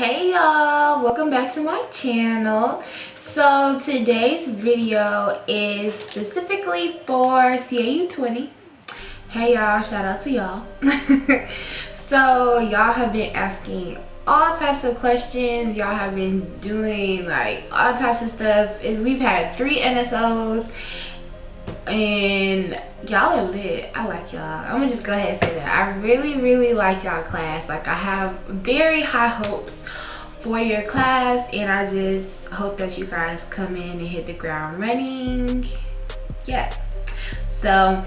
Hey y'all, welcome back to my channel. So today's video is specifically for CAU 20. Hey y'all, shout out to y'all. So y'all have been asking all types of questions. Y'all have been doing like all types of stuff. We've had 3 NSOs and y'all are lit. I like y'all. I'm gonna just go ahead and say that I really like y'all class. Like, I have very high hopes for your class, and I just hope that you guys come in and hit the ground running. Yeah, so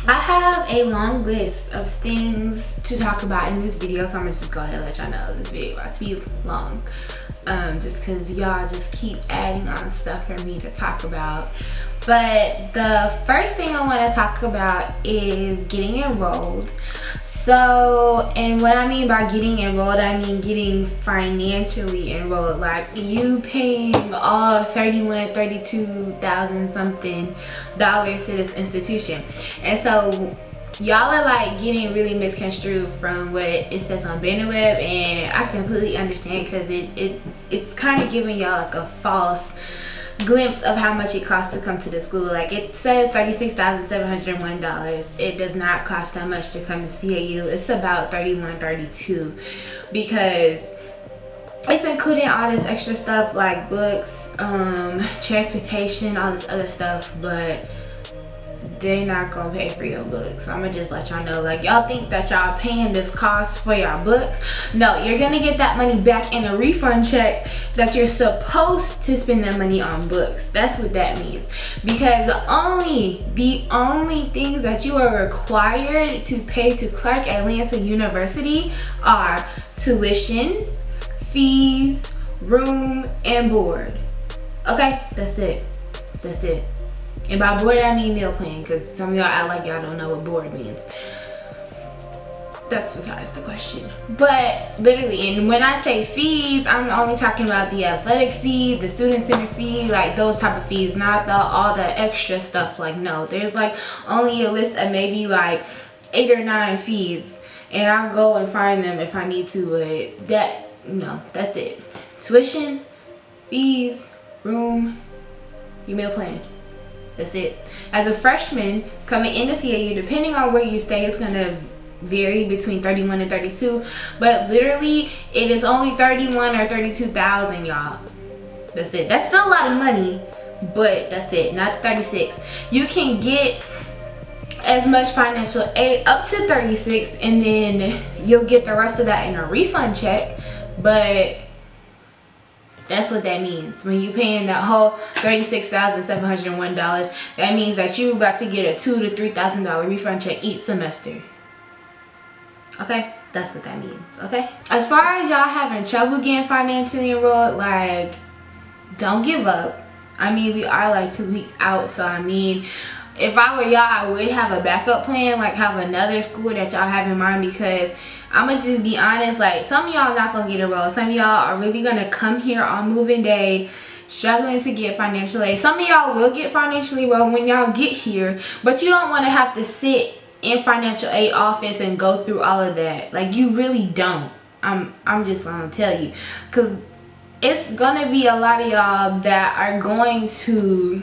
I have a long list of things to talk about in this video, so I'm gonna just go ahead and let y'all know this video about to be long, just because y'all just keep adding on stuff for me to talk about. But the first thing I want to talk about is getting enrolled. So, and what I mean by getting enrolled, I mean getting financially enrolled. Like, you paying all 32,000 something dollars to this institution. And so y'all are like getting really misconstrued from what it says on Bannerweb, and I completely understand, because it's kind of giving y'all like a false glimpse of how much it costs to come to the school. Like, it says $36,701. It does not cost that much to come to CAU. It's about $31, $32, because it's including all this extra stuff like books, transportation, all this other stuff, but they're not gonna pay for your books. I'm gonna just let y'all know. Like, y'all think that y'all paying this cost for your books. No, you're gonna get that money back in a refund check that you're supposed to spend that money on books. That's what that means. Because the only things that you are required to pay to Clark Atlanta University are tuition, fees, room, and board. Okay, that's it. That's it. And by board, I mean meal plan, because some of y'all act like y'all don't know what board means. That's besides the question. But literally, and when I say fees, I'm only talking about the athletic fee, the student center fee, like those type of fees, not all the extra stuff. Like, no, there's like only a list of maybe like 8 or 9 fees, and I'll go and find them if I need to. But that's it. Tuition, fees, room, your meal plan. That's it. As a freshman coming into CAU, depending on where you stay, it's gonna vary between 31 and 32. But literally, it is only 31 or 32,000, y'all. That's it. That's still a lot of money, but that's it. Not 36. You can get as much financial aid up to 36, and then you'll get the rest of that in a refund check. But that's what that means. When you paying that whole $36,701, that means that you're about to get a $2,000 to $3,000 refund check each semester. Okay? That's what that means. Okay? As far as y'all having trouble getting financially enrolled, like, don't give up. I mean, we are like 2 weeks out, so I mean, if I were y'all, I would have a backup plan, like have another school that y'all have in mind, because I'm gonna just be honest, like, some of y'all not gonna get enrolled. Some of y'all are really gonna come here on moving day struggling to get financial aid. Some of y'all will get financially enrolled when y'all get here, but you don't want to have to sit in financial aid office and go through all of that. Like, you really don't. I'm just gonna tell you, because it's gonna be a lot of y'all that are going to,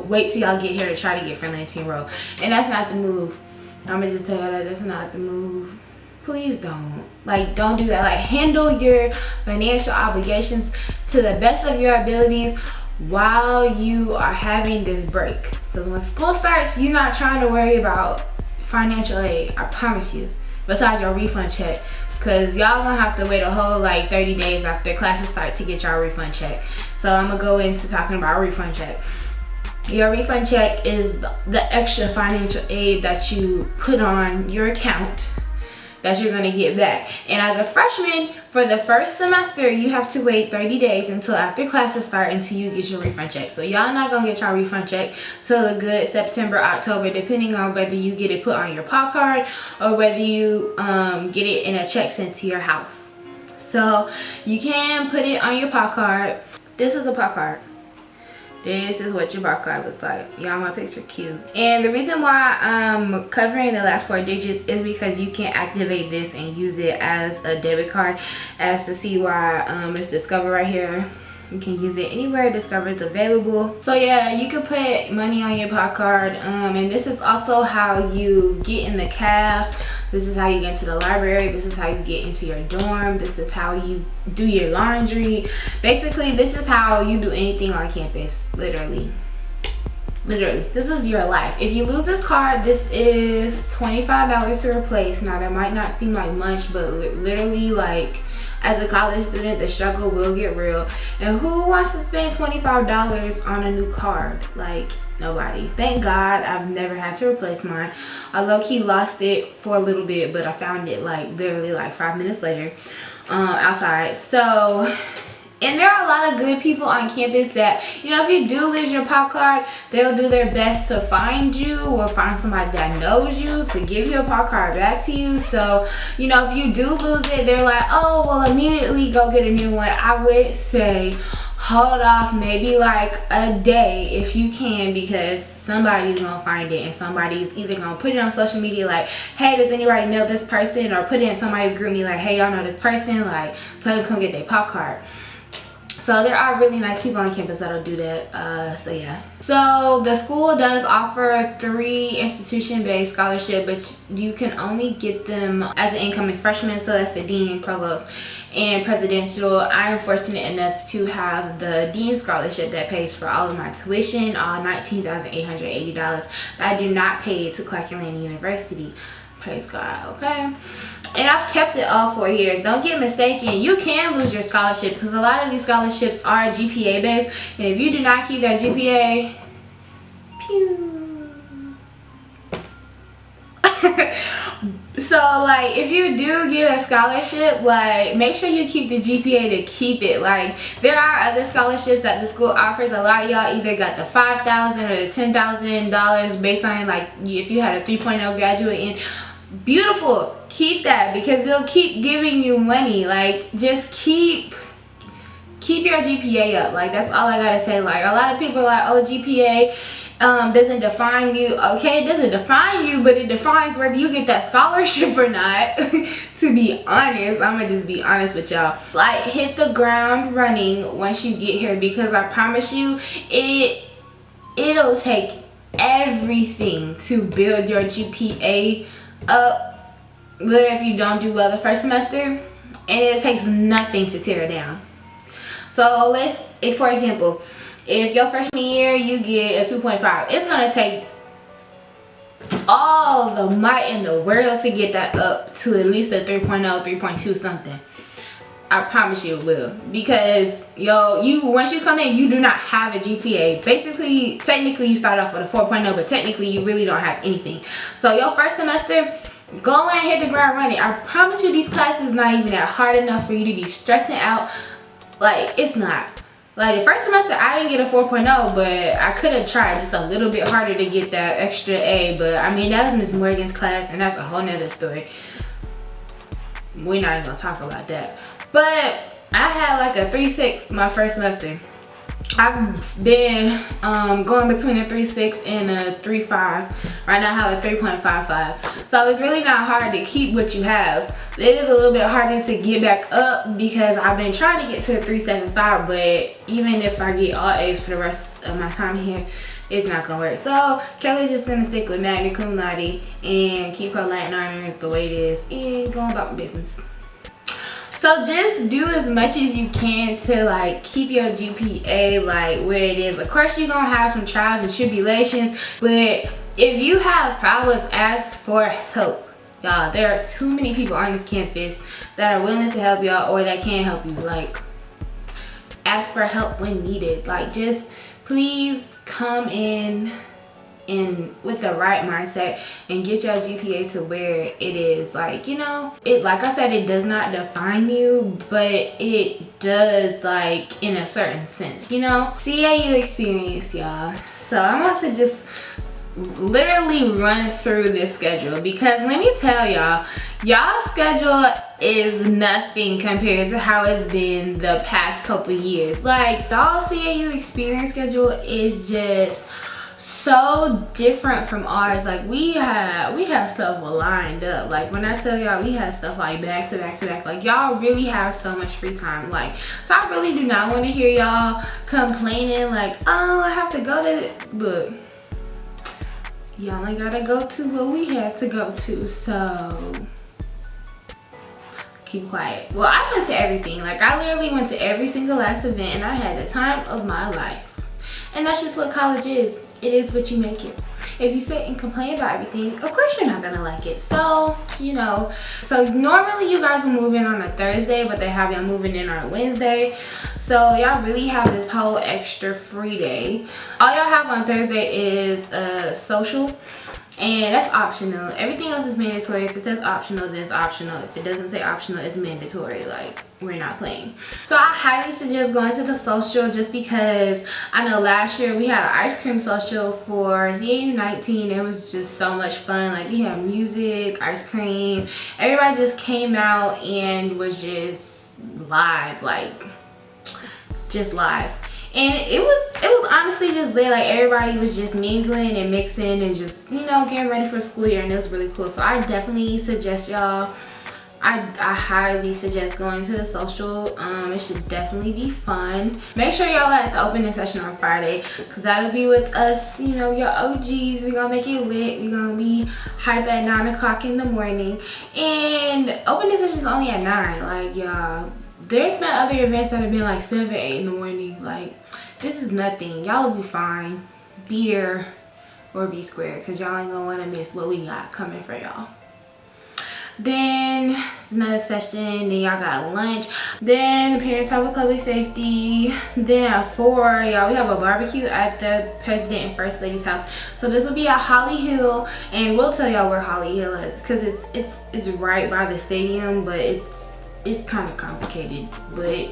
wait till y'all get here to try to get financially enrolled, and that's not the move. I'm gonna just tell y'all that's not the move. Please don't. Like, don't do that. Like, handle your financial obligations to the best of your abilities while you are having this break. Because when school starts, you're not trying to worry about financial aid. I promise you. Besides your refund check. Because y'all gonna have to wait a whole like 30 days after classes start to get y'all refund check. So I'm gonna go into talking about refund check. Your refund check is the extra financial aid that you put on your account that you're gonna get back. And as a freshman, for the first semester, you have to wait 30 days until after classes start until you get your refund check. So y'all not gonna get your refund check till a good September, October, depending on whether you get it put on your PA card or whether you get it in a check sent to your house. So you can put it on your PA card. This is a PA card. This is what your bar card looks like. Y'all, my picture cute. And the reason why I'm covering the last 4 digits is because you can activate this and use it as a debit card. As to see why it's Discover right here. You can use it anywhere Discover is available. So yeah, you can put money on your bar card. And this is also how you get in the caf. This is how you get into the library. This is how you get into your dorm. This is how you do your laundry. Basically, this is how you do anything on campus. Literally, this is your life. If you lose this card, this is $25 to replace. Now that might not seem like much, but literally, like, as a college student, the struggle will get real. And who wants to spend $25 on a new card? Like, nobody. Thank God I've never had to replace mine. I low-key lost it for a little bit, but I found it like literally like 5 minutes later outside. So, and there are a lot of good people on campus that, you know, if you do lose your pop card, they'll do their best to find you or find somebody that knows you to give your pop card back to you. So, you know, if you do lose it, they're like, oh, well, immediately go get a new one. I would say hold off maybe like a day if you can, because somebody's gonna find it and somebody's either gonna put it on social media like, hey, does anybody know this person, or put it in somebody's group me like, hey, y'all know this person, like tell them to come get their pop card. So there are really nice people on campus that'll do that. So yeah. So the school does offer 3 institution-based scholarship, but you can only get them as an incoming freshman. So that's the dean, provost, and presidential. I am fortunate enough to have the dean scholarship that pays for all of my tuition, all $19,880 that I do not pay to Clark Atlanta University. Praise God, okay? And I've kept it all 4 years. Don't get mistaken. You can lose your scholarship because a lot of these scholarships are GPA based. And if you do not keep that GPA, pew. So, like, if you do get a scholarship, like, make sure you keep the GPA to keep it. Like, there are other scholarships that the school offers. A lot of y'all either got the $5,000 or the $10,000 based on, like, if you had a 3.0 graduate in. Beautiful. Keep that because they'll keep giving you money. Like, just keep your GPA up. Like, that's all I gotta say. Like, a lot of people are like, oh, GPA doesn't define you. Okay, it doesn't define you, but it defines whether you get that scholarship or not. To be honest, I'm gonna just be honest with y'all. Like, hit the ground running once you get here, because I promise you, it'll take everything to build your GPA up. Literally, if you don't do well the first semester, and it takes nothing to tear it down. So if for example, if your freshman year you get a 2.5, it's gonna take all the might in the world to get that up to at least a 3.0, 3.2 something. I promise you it will, because once you come in, you do not have a GPA. Basically, technically you start off with a 4.0, but technically you really don't have anything. So your first semester, go and hit the ground running. I promise you, these classes not even that hard enough for you to be stressing out. Like, it's not. Like, the first semester I didn't get a 4.0, but I could have tried just a little bit harder to get that extra A. But I mean, that was Miss Morgan's class, and that's a whole nother story. We're not even gonna talk about that. But I had like a 3.6 my first semester. I've been going between a 3.6 and a 3.5. Right now I have a 3.55. So it's really not hard to keep what you have. It is a little bit harder to get back up because I've been trying to get to a 3.75, but even if I get all A's for the rest of my time here, it's not gonna work. So Kelly's just gonna stick with magna cum laude and keep her Latin honors the way it is and go about my business. So just do as much as you can to like keep your GPA like where it is. Of course you're gonna have some trials and tribulations, but if you have problems, ask for help. Y'all, there are too many people on this campus that are willing to help y'all or that can help you. Like, ask for help when needed. Like, just please come in with the right mindset and get your GPA to where it is. Like, you know, it, like I said, it does not define you, but it does, like, in a certain sense, you know. CAU Experience, y'all. So I'm about to just literally run through this schedule, because let me tell y'all, Y'all schedule is nothing compared to how it's been the past couple years. Like, y'all CAU Experience schedule is just so different from ours. Like, we have stuff lined up. Like, when I tell y'all we have stuff like back to back to back, like, y'all really have so much free time. Like, so I really do not want to hear y'all complaining like, oh, I have to go to, look, y'all ain't gotta go to what we had to go to, so keep quiet. Well, I went to everything. Like, I literally went to every single last event and I had the time of my life. And that's just what college is. It is what you make it. If you sit and complain about everything, of course you're not gonna like it. So, you know, so normally you guys will move in on a Thursday, but they have y'all moving in on a Wednesday. So y'all really have this whole extra free day. All y'all have on Thursday is a social. And that's optional. Everything else is mandatory. If it says optional, then it's optional. If it doesn't say optional, it's mandatory. Like, we're not playing. So I highly suggest going to the social, just because I know last year we had an ice cream social for CAU 19. It was just so much fun. Like, we had music, ice cream. Everybody just came out and was just live, like, just live. And it was honestly just lit. Like, everybody was just mingling and mixing and just, you know, getting ready for the school year, and it was really cool. So I definitely suggest y'all, I highly suggest going to the social. It should definitely be fun. Make sure y'all are at the opening session on Friday, because that'll be with us, you know, your OGs. We're gonna make it lit. We're gonna be hype at 9 o'clock in the morning. And opening session is only at 9. Like, y'all, there's been other events that have been like 7, 8 in the morning. Like, this is nothing. Y'all will be fine. Be there or be square, because y'all ain't gonna want to miss what we got coming for y'all. Then it's another session. Then y'all got lunch. Then the parents have a public safety. Then at 4, y'all, we have a barbecue at the president and first lady's house. So this will be at Holly Hill, and we'll tell y'all where Holly Hill is, because it's right by the stadium, but it's kind of complicated, but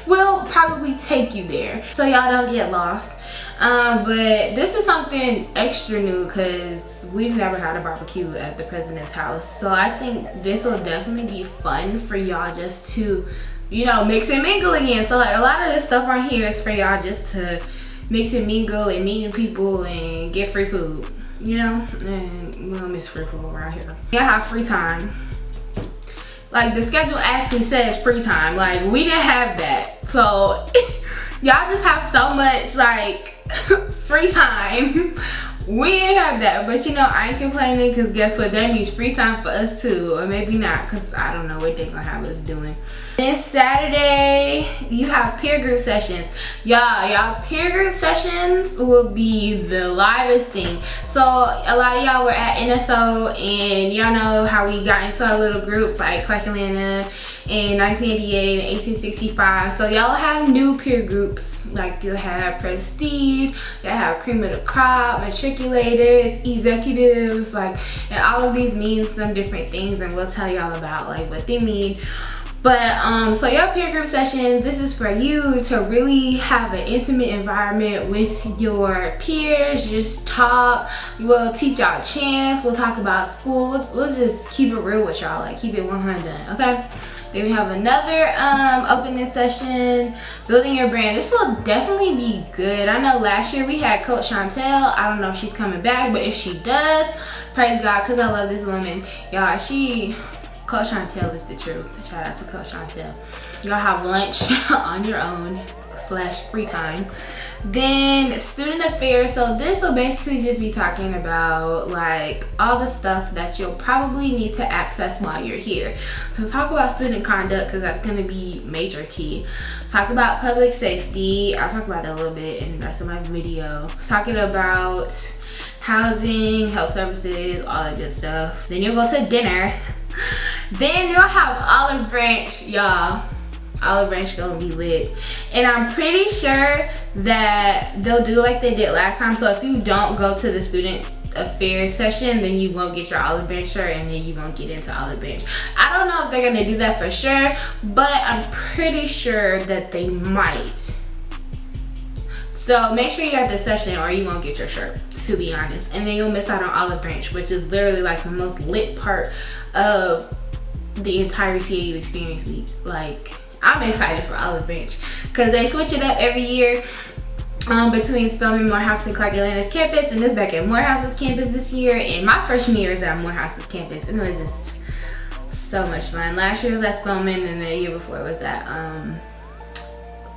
we'll probably take you there so y'all don't get lost. But this is something extra new, because we've never had a barbecue at the president's house. So I think this will definitely be fun for y'all, just to, you know, mix and mingle again. So like, a lot of this stuff on here is for y'all just to mix and mingle and meet new people and get free food, you know, and we don't miss free food around here. Y'all have free time. Like, the schedule actually says free time. Like, we didn't have that. So y'all just have so much, like, free time. We didn't have that. But, you know, I ain't complaining, because guess what? That means free time for us too. Or maybe not, because I don't know what they're gonna have us doing. Then Saturday, you have peer group sessions. Y'all peer group sessions will be the livest thing. So a lot of y'all were at NSO, and y'all know how we got into our little groups like Clark Atlanta and 1988 and 1865. So y'all have new peer groups. Like, you'll have prestige, you'll have cream of the crop, matriculators, executives, like, and all of these mean some different things, and we'll tell y'all about like what they mean. But so your peer group sessions, this is for you to really have an intimate environment with your peers. Just talk. We'll teach y'all chants. We'll talk about school. We'll just keep it real with y'all, like keep it 100, okay? Then we have another opening session, building your brand. This will definitely be good. I know last year we had Coach Chantel. I don't know if she's coming back, but if she does, praise God, because I love this woman. Y'all, Coach Chantel is the truth. Shout out to Coach Chantel. Y'all have lunch on your own / free time. Then student affairs. So this will basically just be talking about like all the stuff that you'll probably need to access while you're here. So talk about student conduct, because that's going to be major key. Talk about public safety. I'll talk about that a little bit in the rest of my video. Talking about housing, health services, all that good stuff. Then you'll go to dinner. Then you'll have Olive Branch, y'all. Olive Branch gonna be lit. And I'm pretty sure that they'll do like they did last time. So if you don't go to the student affairs session, then you won't get your Olive Branch shirt, and then you won't get into Olive Branch. I don't know if they're gonna do that for sure, but I'm pretty sure that they might. So make sure you're at the session or you won't get your shirt, to be honest. And then you'll miss out on Olive Branch, which is literally like the most lit part of the entire CAU Experience week. Like, I'm excited for Olive Branch because they switch it up every year between Spelman, Morehouse, and Clark Atlanta's campus, and this back at Morehouse's campus this year. And my freshman year was at Morehouse's campus, and it was just so much fun. Last year was at Spelman, and the year before was at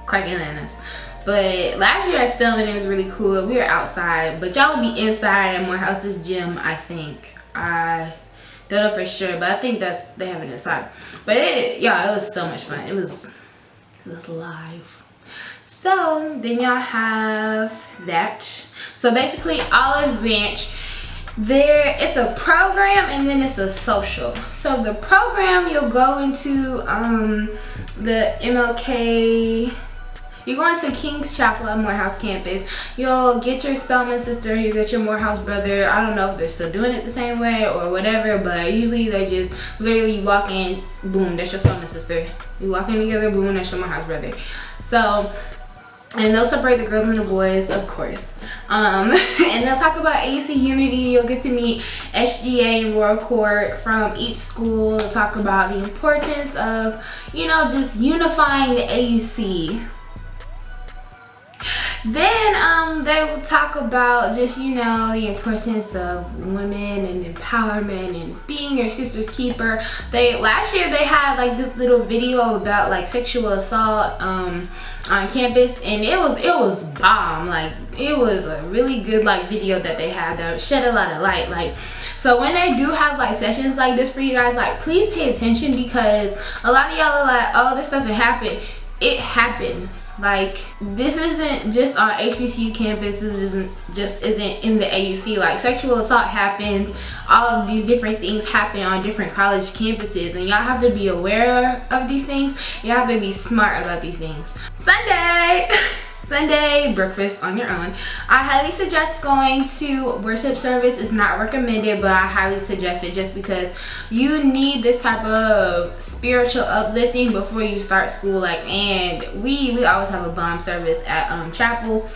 Clark Atlanta's. But last year at Spelman, it was really cool. We were outside, but y'all will be inside at Morehouse's gym, I think. I don't know for sure, but I think they have it inside. But it was so much fun. It was live. So then y'all have that. So basically, Olive Branch, it's a program and then it's a social. So the program, you'll go into the MLK. You go into King's Chapel at Morehouse campus. You'll get your Spelman sister, you get your Morehouse brother. I don't know if they're still doing it the same way or whatever, but usually they just literally you walk in, boom, that's your Spelman sister. You walk in together, boom, that's your Morehouse brother. So, and they'll separate the girls and the boys, of course. And they'll talk about AUC unity. You'll get to meet SGA and Royal Court from each school. They'll talk about the importance of, just unifying the AUC. Then they will talk about just, the importance of women and empowerment and being your sister's keeper. Last year they had like this little video about like sexual assault on campus, and it was bomb. Like, it was a really good like video that they had that shed a lot of light. Like, so when they do have like sessions like this for you guys, like, please pay attention, because a lot of y'all are like, oh, this doesn't happen. It happens. Like, this isn't just on HBCU campus. This isn't in the AUC. Like, sexual assault happens. All of these different things happen on different college campuses, and y'all have to be aware of these things. You have to be smart about these things. Sunday breakfast on your own. I highly suggest going to worship service. It's not recommended, but I highly suggest it just because you need this type of spiritual uplifting before you start school. Like, and we always have a bomb service at chapel.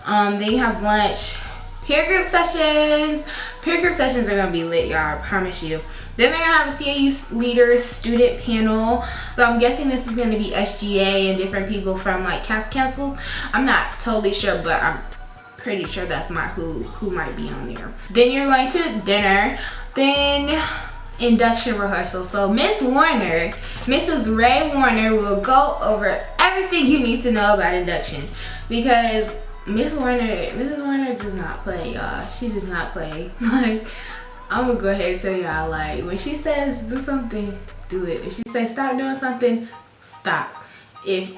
Then you have lunch. Peer group sessions. Peer group sessions are gonna be lit, y'all, I promise you. Then they're gonna have a CAU leaders student panel. So I'm guessing this is gonna be SGA and different people from like councils. I'm not totally sure, but I'm pretty sure that's who might be on there. Then you're going to dinner. Then induction rehearsals. So Mrs. Ray Warner will go over everything you need to know about induction, because Mrs. Warner does not play, y'all. She does not play. Like, I'm gonna go ahead and tell y'all, like, when she says do something, do it. If she says stop doing something, stop. If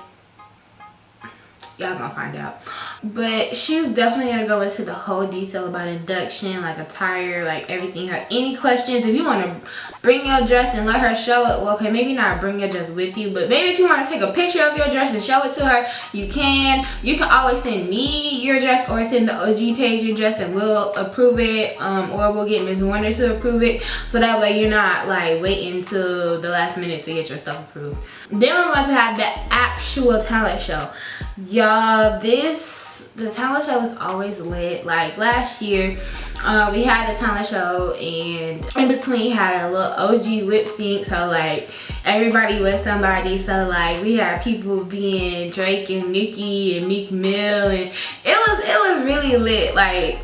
y'all gonna find out. But she's definitely gonna go into the whole detail about induction, like attire, like everything. Her any questions, if you want to bring your dress and let her show it, well, okay, maybe not bring your dress with you, but maybe if you want to take a picture of your dress and show it to her, you can. You can always send me your dress or send the OG page your dress, and we'll approve it, or we'll get Ms. Warner to approve it, so that way you're not like waiting till the last minute to get your stuff approved. Then we're going to have the actual talent show. Y'all, the talent show is always lit. Like, last year we had the talent show, and in between had a little OG lip sync, so like everybody was somebody. So like we had people being Drake and Nicki and Meek Mill, and it was really lit. Like,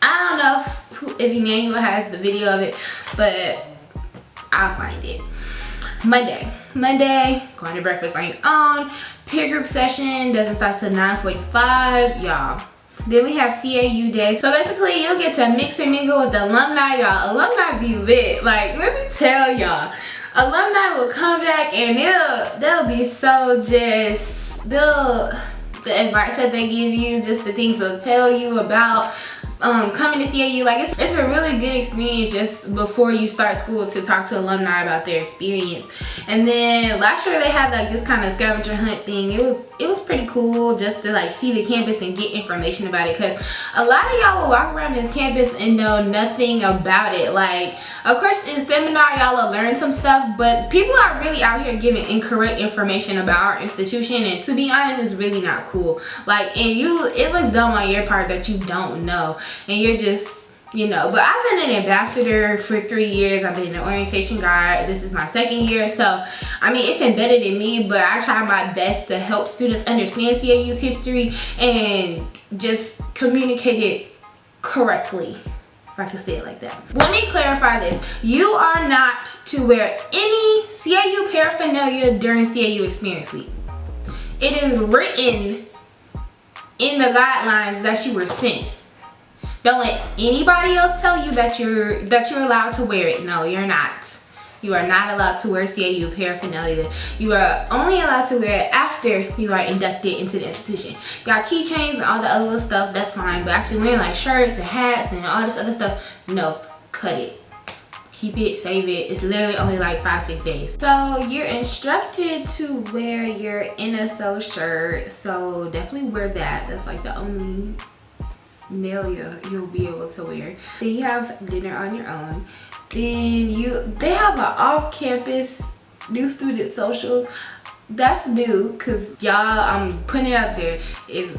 I don't know if Emmanuel has the video of it, but I'll find it. Monday, going to breakfast on your own. Peer group session doesn't start till 9:45, y'all. Then we have CAU Day. So basically, you'll get to mix and mingle with the alumni, y'all. Alumni be lit. Like, let me tell y'all. Alumni will come back and they'll be so just, the advice that they give you, just the things they'll tell you about coming to CAU. Like, it's a really good experience just before you start school to talk to alumni about their experience. And then last year they had like this kind of scavenger hunt thing. It was pretty cool just to like see the campus and get information about it, because a lot of y'all will walk around this campus and know nothing about it. Like, of course in seminar y'all will learn some stuff, but people are really out here giving incorrect information about our institution, and to be honest, it's really not cool. Like, and it looks dumb on your part that you don't know, and you're just you know. But I've been an ambassador for 3 years. I've been an orientation guide. This is my 2nd year, so I mean, it's embedded in me, but I try my best to help students understand CAU's history and just communicate it correctly, if I can say it like that. Let me clarify this. You are not to wear any CAU paraphernalia during CAU Experience Week. It is written in the guidelines that you were sent. Don't let anybody else tell you that you're allowed to wear it. No, you're not. You are not allowed to wear CAU paraphernalia. You are only allowed to wear it after you are inducted into the institution. Got keychains and all the other little stuff, that's fine. But actually wearing like shirts and hats and all this other stuff, no, cut it. Keep it, save it. It's literally only like 5-6 days. So you're instructed to wear your NSO shirt. So definitely wear that. That's like the only nail you'll be able to wear. Then you have dinner on your own. Then they have an off-campus new student social. That's new, cause y'all, I'm putting it out there. If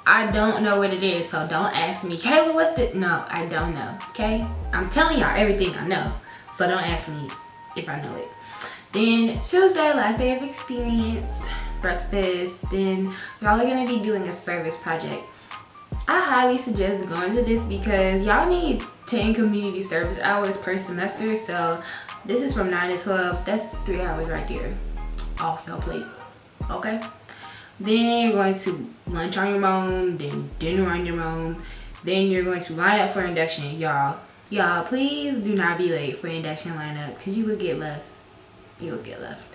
I don't know what it is, so don't ask me, Kayla, what's the? No, I don't know. Okay, I'm telling y'all everything I know, so don't ask me if I know it. Then Tuesday, last day of experience, breakfast. Then y'all are gonna be doing a service project. I highly suggest going to this because y'all need 10 community service hours per semester. So this is from 9 to 12. That's 3 hours right there off your plate. Okay. Then you're going to lunch on your own, then dinner on your own. Then you're going to line up for induction. Y'all, please do not be late for induction lineup because you will get left. You will get left.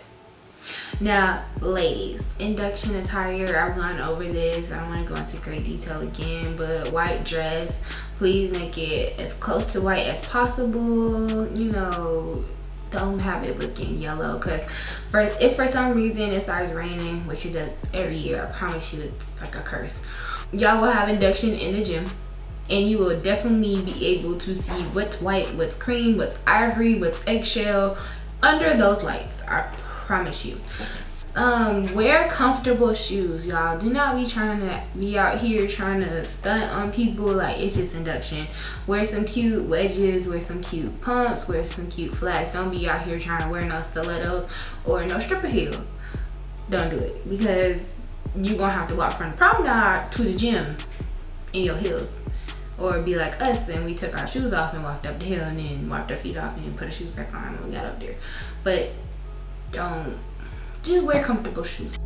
Now, ladies, induction attire, I've gone over this. I don't want to go into great detail again, but white dress, please make it as close to white as possible. You know, don't have it looking yellow, because if for some reason it starts raining, which it does every year, I promise you it's like a curse, y'all will have induction in the gym, and you will definitely be able to see what's white, what's cream, what's ivory, what's eggshell under those lights. I promise you. Wear comfortable shoes, y'all. Do not be trying to be out here trying to stunt on people like it's just induction. Wear some cute wedges, wear some cute pumps, wear some cute flats. Don't be out here trying to wear no stilettos or no stripper heels. Don't do it, because you're gonna have to walk from the promenade to the gym in your heels. Or be like us, and we took our shoes off and walked up the hill and then wiped our feet off and put our shoes back on when we got up there. But don't, just wear comfortable shoes.